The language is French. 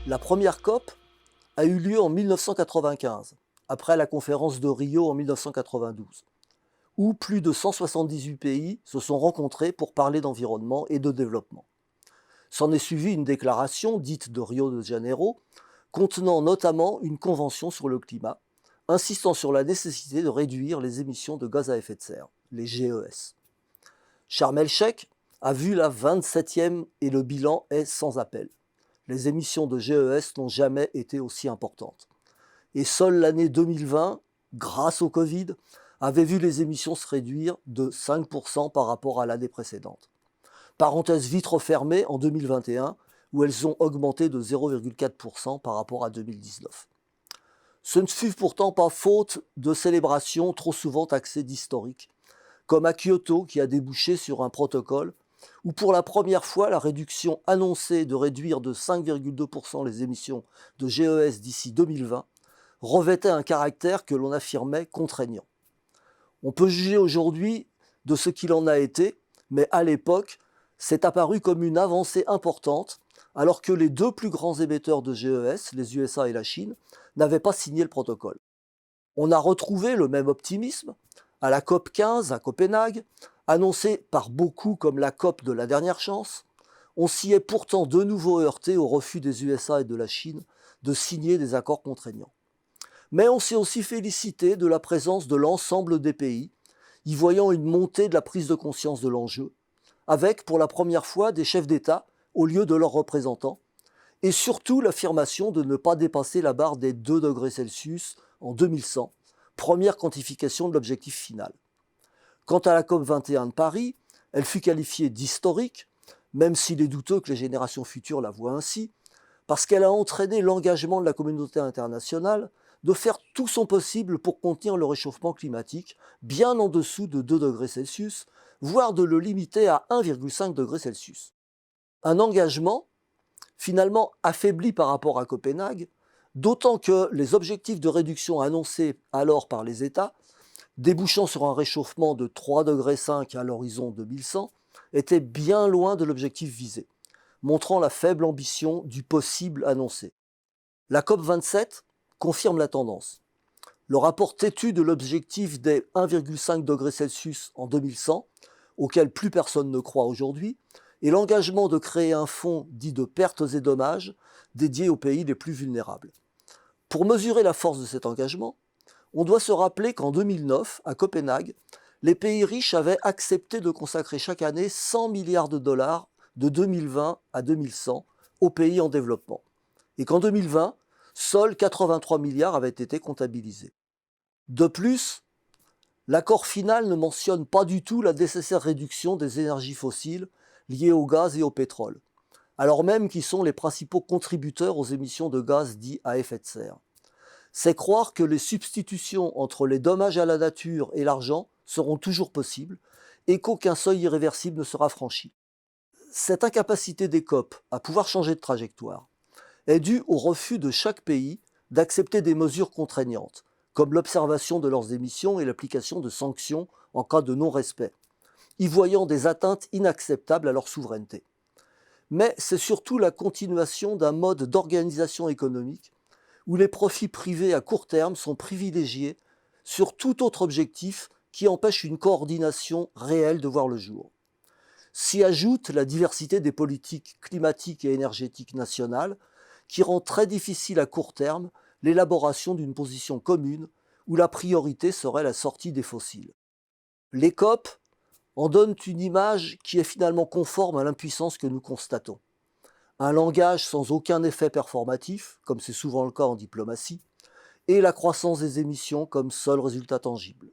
La première COP a eu lieu en 1995, après la conférence de Rio en 1992, où plus de 178 pays se sont rencontrés pour parler d'environnement et de développement. S'en est suivie une déclaration dite de Rio de Janeiro, contenant notamment une convention sur le climat, insistant sur la nécessité de réduire les émissions de gaz à effet de serre, les GES. Sharm el-Sheikh a vu la 27e et le bilan est sans appel. Les émissions de GES n'ont jamais été aussi importantes. Et seule l'année 2020, grâce au Covid, avait vu les émissions se réduire de 5% par rapport à l'année précédente. Parenthèse vite refermée en 2021, où elles ont augmenté de 0,4% par rapport à 2019. Ce ne fut pourtant pas faute de célébrations trop souvent taxées d'historiques, comme à Kyoto qui a débouché sur un protocole où pour la première fois la réduction annoncée de réduire de 5,2% les émissions de GES d'ici 2020 revêtait un caractère que l'on affirmait contraignant. On peut juger aujourd'hui de ce qu'il en a été, mais à l'époque, c'est apparu comme une avancée importante, alors que les deux plus grands émetteurs de GES, les USA et la Chine, n'avaient pas signé le protocole. On a retrouvé le même optimisme à la COP 15 à Copenhague, annoncée par beaucoup comme la COP de la dernière chance. On s'y est pourtant de nouveau heurté au refus des USA et de la Chine de signer des accords contraignants. Mais on s'est aussi félicité de la présence de l'ensemble des pays, y voyant une montée de la prise de conscience de l'enjeu, avec pour la première fois des chefs d'État au lieu de leurs représentants, et surtout l'affirmation de ne pas dépasser la barre des 2 degrés Celsius en 2100, première quantification de l'objectif final. Quant à la COP 21 de Paris, elle fut qualifiée d'historique, même s'il est douteux que les générations futures la voient ainsi, parce qu'elle a entraîné l'engagement de la communauté internationale de faire tout son possible pour contenir le réchauffement climatique bien en dessous de 2 degrés Celsius, voire de le limiter à 1,5 degré Celsius. Un engagement finalement affaibli par rapport à Copenhague, d'autant que les objectifs de réduction annoncés alors par les États, débouchant sur un réchauffement de 3,5 degrés à l'horizon 2100, étaient bien loin de l'objectif visé, montrant la faible ambition du possible annoncé. La COP27 confirme la tendance. Le rapport têtu de l'objectif des 1,5 degrés Celsius en 2100, auquel plus personne ne croit aujourd'hui, et l'engagement de créer un fonds dit de pertes et dommages dédié aux pays les plus vulnérables. Pour mesurer la force de cet engagement, on doit se rappeler qu'en 2009, à Copenhague, les pays riches avaient accepté de consacrer chaque année 100 milliards de dollars de 2020 à 2100 aux pays en développement, et qu'en 2020, seuls 83 milliards avaient été comptabilisés. De plus, l'accord final ne mentionne pas du tout la nécessaire réduction des énergies fossiles liées au gaz et au pétrole, alors même qu'ils sont les principaux contributeurs aux émissions de gaz dits à effet de serre. C'est croire que les substitutions entre les dommages à la nature et l'argent seront toujours possibles et qu'aucun seuil irréversible ne sera franchi. Cette incapacité des COP à pouvoir changer de trajectoire est due au refus de chaque pays d'accepter des mesures contraignantes, comme l'observation de leurs émissions et l'application de sanctions en cas de non-respect, y voyant des atteintes inacceptables à leur souveraineté. Mais c'est surtout la continuation d'un mode d'organisation économique où les profits privés à court terme sont privilégiés sur tout autre objectif qui empêche une coordination réelle de voir le jour. S'y ajoute la diversité des politiques climatiques et énergétiques nationales qui rend très difficile à court terme l'élaboration d'une position commune où la priorité serait la sortie des fossiles. Les COP en donnent une image qui est finalement conforme à l'impuissance que nous constatons. Un langage sans aucun effet performatif, comme c'est souvent le cas en diplomatie, et la croissance des émissions comme seul résultat tangible.